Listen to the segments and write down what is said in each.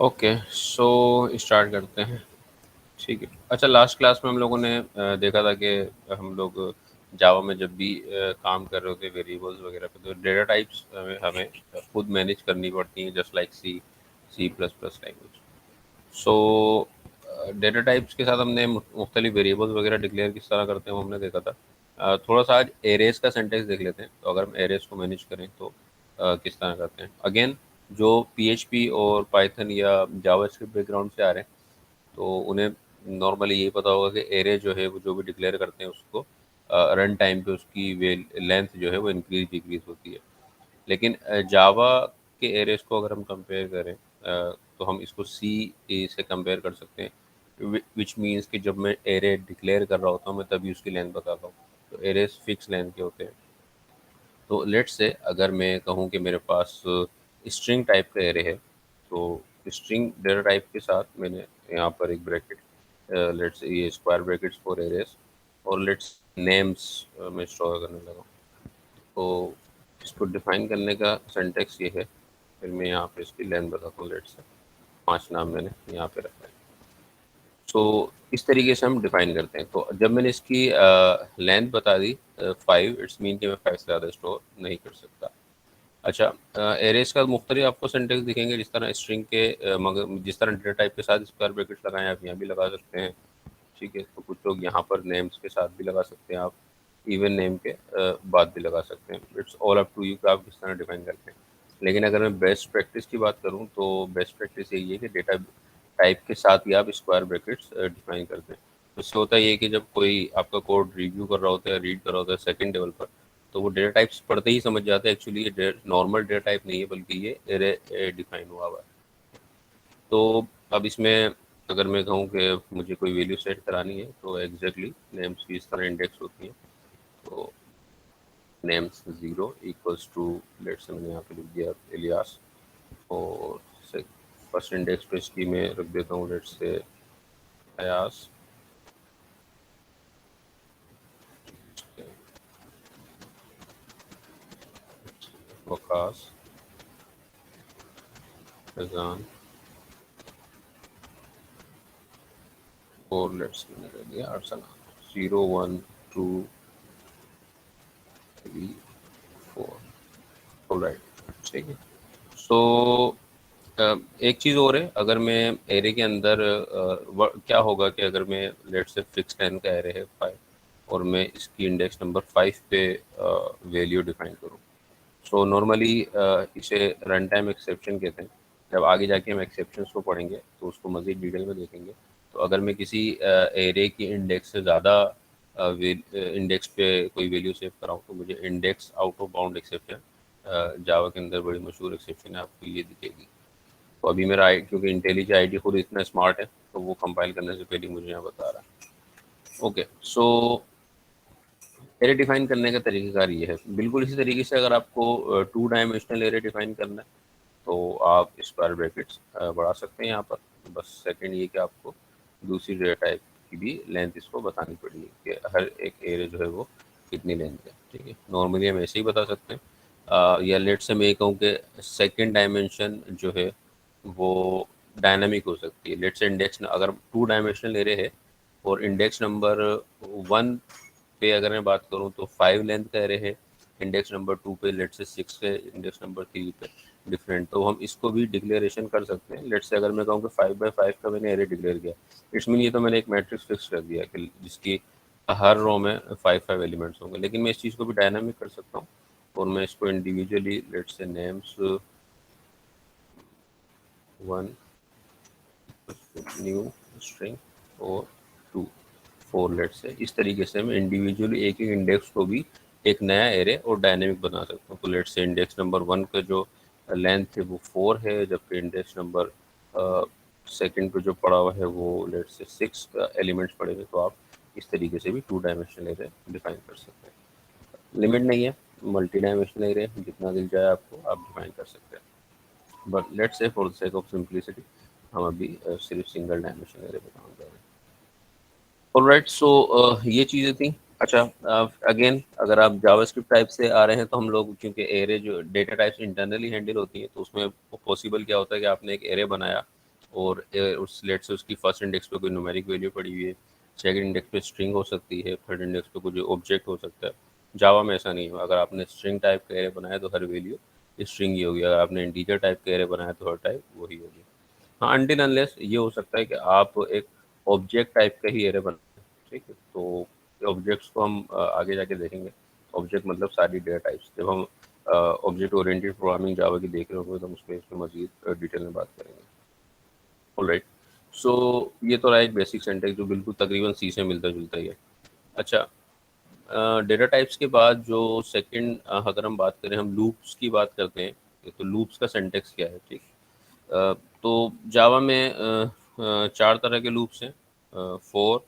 Okay, so start करते हैं। ठीक है। अच्छा, लास्ट क्लास में हम लोगों ने देखा था कि हम लोग जावा में जब भी काम कर रहे होते हैं वेरिएबल्स वगैरह पे, तो डेटा टाइप्स हमें हमें खुद मैनेज करनी पड़ती हैं, just like C plus plus language. So data types के साथ हमने मुख्तलिफ वेरिएबल्स वगैरह डिक्लेयर किस तरह करते हैं वो हमने देखा था। थोड़ा सा आज एरेज का सिंटेक्स देख लेते हैं। तो अगर हम एरेज को मैनेज करें तो किस तरह करते हैं। अगेन, जो पीएचपी और पाइथन या जावास्क्रिप्ट बैकग्राउंड से आ रहे हैं, तो उन्हें नॉर्मली यही पता होगा कि एरे जो है वो जो भी डिक्लेयर करते हैं उसको रन टाइम पे उसकी वे लेंथ जो है वो इंक्रीज डिक्रीज होती है। लेकिन जावा के एरेज को अगर हम कंपेयर करें, तो हम इसको सी से कंपेयर कर सकते हैं, विच मीन्स कि जब मैं एरे डिक्लेयर कर रहा होता हूँ मैं तभी उसकी लेंथ बताता हूँ। तो एरेज फिक्स लेंथ के होते हैं। तो लेट्स से अगर मैं कहूँ कि मेरे पास स्ट्रिंग टाइप का एरे है, तो स्ट्रिंग डेटा टाइप के साथ मैंने यहाँ पर एक ब्रैकेट, लेट्स ये स्क्वायर ब्रैकेट्स फॉर एरेज, और लेट्स नेम्स मैं स्टोर करने लगा। तो इसको डिफाइन करने का सिंटेक्स ये है। फिर मैं यहाँ पे इसकी लेंथ बताता हूँ। लेट्स से 5 नाम मैंने यहाँ पे रखा है। सो इस तरीके से हम डिफाइन करते हैं। तो जब मैंने इसकी लेंथ बता दी 5, इट्स मीन कि मैं 5 से ज़्यादा स्टोर नहीं कर सकता। अच्छा, एरेज का मुख्तलिफ आपको सिंटेक्स दिखेंगे, जिस तरह स्ट्रिंग के मगर जिस तरह डेटा टाइप के साथ स्क्वायर ब्रैकेट्स लगाएं आप यहाँ भी लगा सकते हैं। ठीक है, तो कुछ लोग यहाँ पर नेम्स के साथ भी लगा सकते हैं, आप इवन नेम के बाद भी लगा सकते हैं। It's all up to you कि आप किस तरह डिफाइन करते हैं। लेकिन अगर मैं बेस्ट प्रैक्टिस की बात करूँ तो बेस्ट प्रैक्टिस यही है कि डेटा टाइप के साथ ही आप स्क्वायर ब्रैकेट्स डिफाइन करते हैं। उससे होता है ये कि जब कोई आपका कोड रिव्यू कर रहा होता है, रीड कर रहा होता है सेकंड लेवल पर, तो वो डेटा टाइप्स पढ़ते ही समझ जाते हैं एक्चुअली ये नॉर्मल डेटा टाइप नहीं है, बल्कि ये एरे डिफाइन हुआ हुआ है। तो अब इसमें अगर मैं कहूँ कि मुझे कोई वैल्यू सेट करानी है, तो एग्जैक्टली नेम्स की इस तरह इंडेक्स होती है। तो नेम्स 0 इक्वल्स टू, लेट्स मैंने यहाँ पे लिख दिया इलियास, और फर्स्ट इंडेक्स पे इसकी मैं रख देता हूँ लेट्स से अयास, वकास, फैजान, और लेट्स मैंने रख दिया अरसलान। 0 1 2 3 4। ऑलराइट, ठीक है। सो एक चीज़ और है, अगर मैं एरे के अंदर क्या होगा कि अगर मैं लेट से फिक्स लेंथ का एरे है 5, और मैं इसकी इंडेक्स नंबर 5 पे वैल्यू डिफाइन करूँ, सो नॉर्मली इसे रन टाइम एक्सेप्शन कहते हैं। जब आगे जाके हम एक्सेप्शंस को पढ़ेंगे तो उसको मज़ीद डिटेल में देखेंगे। तो अगर मैं किसी एरे की इंडेक्स से ज़्यादा इंडेक्स पे कोई वैल्यू सेव कराऊँ, तो मुझे index out of bound exception, Java के अंदर बड़ी मशहूर एक्सेप्शन है, आपको ये दिखेगी। तो अभी मेरा आई, क्योंकि इंटेलिज आईडी खुद इतना स्मार्ट है, तो वो कंपाइल करने से पहले मुझे यहाँ बता रहा है। ओके, सो एरे डिफाइन करने का तरीक़ाकार ये है। बिल्कुल इसी तरीके से अगर आपको टू डायमेंशनल एरे डिफाइन करना है, तो आप स्क्वायर ब्रैकेट्स बढ़ा सकते हैं यहाँ पर। बस सेकंड ये कि आपको दूसरी डेटा टाइप की भी लेंथ इसको बतानी पड़ेगी कि हर एक एरे जो है वो कितनी लेंथ है। ठीक है, नॉर्मली हम ऐसे ही बता सकते हैं। या लेट से मैं ये कहूँ कि सेकंड डायमेंशन जो है वो डायनामिक हो सकती है। लेट से इंडेक्स अगर टू डायमेंशनल एरे है और इंडेक्स नंबर 1 पे अगर मैं बात करूँ तो 5 लेंथ का एरे है, इंडेक्स नंबर 2 पे लेट से 6 है, इंडेक्स नंबर 3 पे डिफरेंट, तो हम इसको भी डिक्लेरेशन कर सकते हैं। लेट से अगर मैं कहूँ कि 5 बाई 5 का मैंने एरे डिक्लेयर किया, इट्स मीन ये तो मैंने एक मैट्रिक्स फिक्स कर दिया कि जिसकी हर रो में 5 5 एलिमेंट्स होंगे। लेकिन मैं इस चीज़ को भी डायनामिक कर सकता हूँ, और मैं इसको इंडिविजुअली लेट से नेम्स 1 न्यू स्ट्रिंग और 2 4 लेट से, इस तरीके से मैं इंडिविजुअली एक एक इंडेक्स को भी एक नया एरे और डायनेमिक बना सकता हूँ। तो लेट से इंडेक्स नंबर 1 का जो लेंथ है वो 4 है, जबकि इंडेक्स नंबर सेकंड पे जो पड़ा हुआ है वो लेट से 6 एलिमेंट्स पड़े हुए। तो आप इस तरीके से भी टू डायमेंशनल एरे डिफाइन कर सकते हैं। लिमिट नहीं है, मल्टी डायमेंशनल एरे जितना दिल जाए आपको आप डिफाइन कर सकते हैं। But let's say for the sake of simplicity हम अभी सिर्फ सिंगल डायमेंशनल एरे बताऊंगा। ऑलराइट, सो ये चीज़ें थी। अच्छा, अगेन अगर आप जावास्क्रिप्ट टाइप से आ रहे हैं, तो हम लोग क्योंकि एरे जो डेटा टाइप्स इंटरनली हैंडल होती हैं, तो उसमें पॉसिबल क्या होता है कि आपने एक एरे बनाया और उस लेट से उसकी फर्स्ट इंडेक्स पे कोई न्यूमेरिक वैल्यू पड़ी हुई है, सेकंड इंडेक्स पे स्ट्रिंग हो सकती है, थर्ड इंडेक्स पे कोई ऑब्जेक्ट हो सकता है। जावा में ऐसा नहीं है, अगर आपने स्ट्रिंग टाइप का एरे बनाया तो हर वैल्यू स्ट्रिंग ही होगी, अगर आपने इंटीजर टाइप का एरे बनाया तो हर टाइप वही होगी। हाँ, अनटिल अनलेस ये हो सकता है कि आप एक ऑब्जेक्ट टाइप का ही एरे बनाएं, ठीक है, तो ऑब्जेक्ट्स को हम आगे जाके देखेंगे। ऑब्जेक्ट मतलब सारी डेटा टाइप्स, जब हम ऑब्जेक्ट ओरिएंटेड प्रोग्रामिंग जावा की देख रहे होंगे तो हम उसमें इसमें मजीद डिटेल में बात करेंगे। ऑलराइट, सो ये तो रहा एक बेसिक सिंटैक्स जो बिल्कुल तकरीबन सी से मिलता जुलता ही है। अच्छा, डेटा टाइप्स के बाद जो सेकंड, अगर हम बात करें, हम लूप्स की बात करते हैं, तो लूप्स का सिंटैक्स क्या है, ठीक। तो जावा में चार तरह के लूप्स हैं। फोर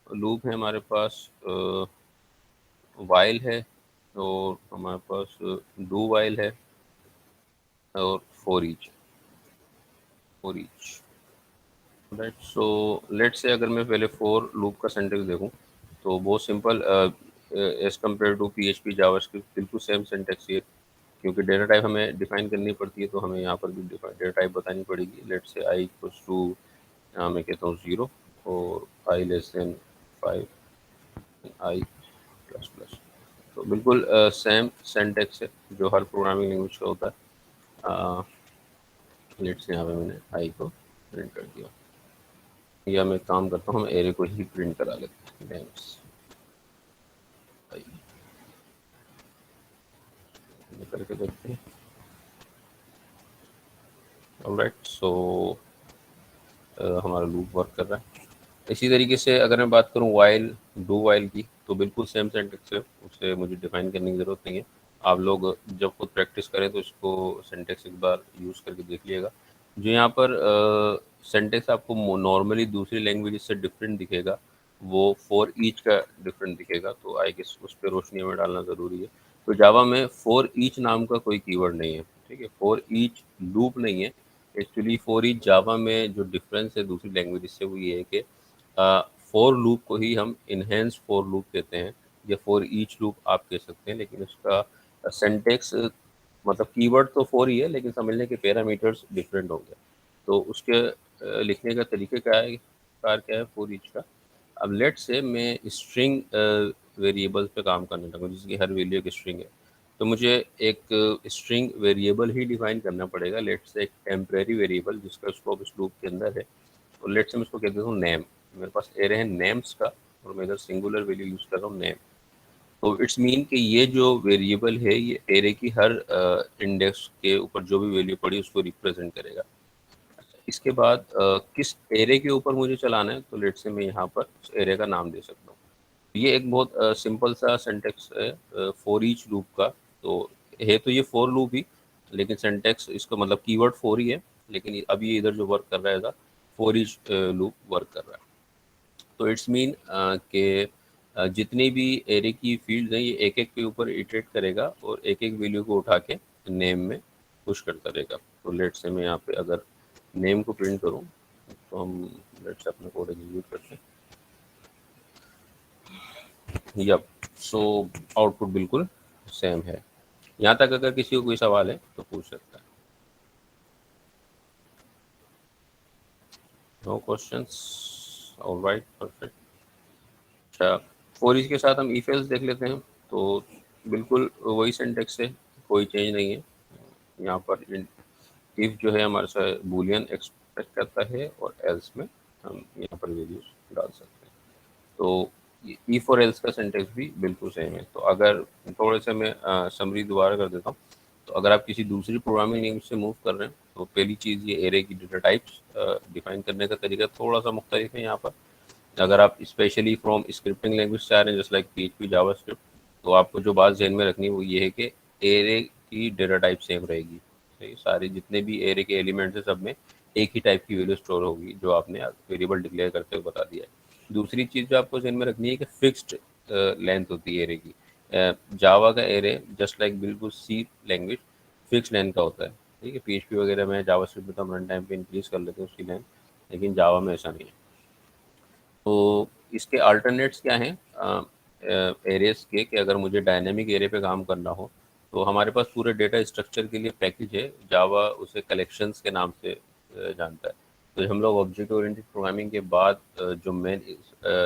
लूप है हमारे पास, वाइल है, और हमारे पास डू वाइल है, और for each. Right, so let's say अगर मैं पहले फोर लूप का सिंटैक्स देखूं तो बहुत simple, as compared to PHP JavaScript बिल्कुल सेम सिंटैक्स है, क्योंकि डेटा टाइप हमें डिफाइन करनी पड़ती है तो हमें यहाँ पर भी डेटा टाइप बतानी पड़ेगी। Let's say I equals to, मैं कहता हूँ 0, और आई लेस देन 5, आई प्लस प्लस। तो बिल्कुल सेम सिंटैक्स है जो हर प्रोग्रामिंग लैंग्वेज का होता है। लेट्स से यहाँ पे मैंने आई को प्रिंट कर दिया, या मैं काम करता हूँ, हम एरे को ही प्रिंट करा लेते हैं, names, आई ये करके देखते हैं। ऑलराइट, सो हमारा लूप वर्क कर रहा है। इसी तरीके से अगर मैं बात करूँ वाइल, डू वाइल की, तो बिल्कुल सेम सिंटैक्स है, उसे मुझे डिफाइन करने की ज़रूरत नहीं है। आप लोग जब खुद प्रैक्टिस करें तो इसको सिंटैक्स एक बार यूज़ करके देख लीजिएगा। जो यहाँ पर सिंटैक्स आपको नॉर्मली दूसरी लैंग्वेज से डिफरेंट दिखेगा, वो फॉर ईच का डिफरेंट दिखेगा, तो आई गेस उस पर रोशनी हमें डालना ज़रूरी है। तो जावा में फॉर ईच नाम का कोई कीवर्ड नहीं है, ठीक है, फॉर ईच लूप नहीं है। एक्चुअली फॉर ईच जावा में जो डिफरेंस है दूसरी लैंग्वेज से वो ये है कि फॉर लूप को ही हम इनहेंस फॉर लूप कहते हैं, या फॉर ईच लूप आप कह सकते हैं, लेकिन उसका सिंटैक्स, मतलब कीवर्ड तो फॉर ही है लेकिन समझने के पैरामीटर्स डिफरेंट होंगे। तो उसके लिखने का तरीके क्या है, कार क्या है फॉर ईच का। अब लेट से मैं स्ट्रिंग वेरिएबल्स पे काम करने लगूँ जिसकी हर वैल्यू एक स्ट्रिंग है, तो मुझे एक स्ट्रिंग वेरिएबल ही डिफाइन करना पड़ेगा। लेट से एक टेम्परेरी वेरिएबल जिसका स्कोप इस लूप के अंदर है, तो लेट से मैं इसको कह देता हूँ नेम। मेरे पास एरे है नेम्स का, और मैं इधर सिंगुलर वैल्यू यूज़ कर रहा हूँ नेम। तो इट्स मीन कि ये जो वेरिएबल है ये एरे की हर इंडेक्स के ऊपर जो भी वैल्यू पड़ी उसको रिप्रेजेंट करेगा। इसके बाद किस एरे के ऊपर मुझे चलाना है, तो लेट से मैं यहाँ पर उस एरे का नाम दे सकता हूँ। ये एक बहुत सिंपल सा सिंटेक्स है फॉर ईच लूप का। तो है तो ये फॉर लूप ही, लेकिन सिंटेक्स इसका मतलब कीवर्ड फॉर ही है, लेकिन अब ये इधर जो वर्क कर रहा है फॉर ईच लूप वर्क कर रहा है। तो इट्स मीन कि जितनी भी एरे की फील्ड हैं ये एक एक के ऊपर इटरेट करेगा और एक एक वैल्यू को उठा के नेम में पुश करता रहेगा। तो लेट से मैं यहाँ पे अगर नेम को प्रिंट करूँ, तो हम लेट से अपना कोड एग्जीक्यूट करते हैं। यप, सो आउटपुट बिल्कुल सेम है। यहाँ तक अगर किसी को कोई सवाल है तो पूछ सकता है। No questions, alright, perfect. अच्छा, फॉर ईच के साथ हम इफ एल्स देख लेते हैं, तो बिल्कुल वही सिंटेक्स है, कोई चेंज नहीं है। यहाँ पर इफ जो है हमारे साथ बूलियन एक्सपेक्ट करता है, और एल्स में हम यहाँ पर वैल्यूज डाल सकते हैं। तो इफ और एल्स का सिंटेक्स भी बिल्कुल सेम है। तो अगर थोड़े से मैं समरी दोबारा कर देता हूँ, तो अगर आप किसी दूसरी प्रोग्रामिंग लैंग्वेज से मूव कर रहे हैं तो पहली चीज़ ये एरे की डेटा टाइप्स डिफाइन करने का तरीका थोड़ा सा मुख्तलिफ है यहाँ पर। अगर आप स्पेशली फ्रॉम स्क्रिप्टिंग लैंग्वेज से आ रहे हैं जस्ट लाइक PHP जावास्क्रिप्ट, तो आपको जो बात ज़हन में रखनी है वो ये है कि एरे की डेटा टाइप सेम रहेगी। तो ये सारे जितने भी एरे के एलिमेंट्स हैं सब में एक ही टाइप की वैल्यू स्टोर होगी जो आपने वेरिएबल डिक्लेयर करते हुए बता दिया है। दूसरी चीज़ जो आपको ज़हन में रखनी है कि फिक्स्ड लेंथ होती है एरे की। जावा का एरे जस्ट लाइक बिल्कुल सी लैंग्वेज फिक्स लेंथ का होता है, ठीक है। PHP वगैरह में जावास्क्रिप्ट में तो हम रन टाइम पे इंक्रीज कर लेते हैं उसकी लेंथ, लेकिन जावा में ऐसा नहीं है। तो इसके अल्टरनेट्स क्या हैं एरेस के, कि अगर मुझे डायनेमिक एरे पे काम करना हो तो हमारे पास पूरे डेटा स्ट्रक्चर के लिए पैकेज है, जावा उसे कलेक्शंस के नाम से जानता है। तो हम लोग ऑब्जेक्ट ओरिएंटेड प्रोग्रामिंग के बाद जो मेन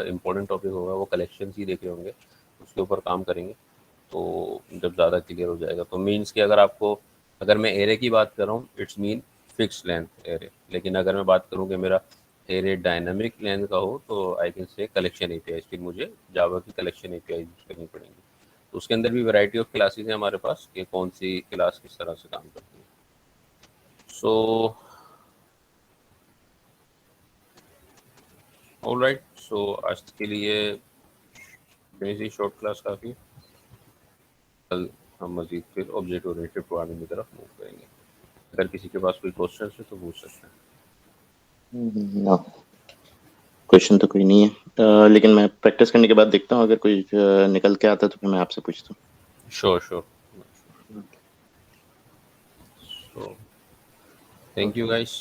इम्पोर्टेंट टॉपिक होगा वो कलेक्शन ही देख रहे होंगे, उसके ऊपर काम करेंगे। तो जब ज़्यादा क्लियर हो जाएगा तो मीन्स कि अगर मैं एरे की बात कर रहा हूँ, it's mean fix length array. लेकिन अगर मैं बात करूँ कि मेरा एरे डायनामिक लेंथ का हो तो I can say collection API, फिर मुझे जावा की कलेक्शन एपीआई यूज करनी पड़ेंगी। तो उसके अंदर भी वैरायटी ऑफ क्लासेस है हमारे पास कि कौन सी क्लास किस तरह से काम करती है। सो ऑलराइट, सो आज के लिए इतनी शॉर्ट क्लास काफ़ी। कल हम मजीद फिर ऑब्जेक्ट ओरिएंटेड प्रोग्रामिंग की तरफ मूव करेंगे। अगर किसी के पास कोई क्वेश्चन है तो पूछ सकते हैं। ना क्वेश्चन तो कोई नहीं है, लेकिन मैं प्रैक्टिस करने के बाद देखता हूँ, अगर कोई निकल के आता है तो फिर मैं आपसे पूछता श्योर श्योर। हूँ। So thank you okay. Guys.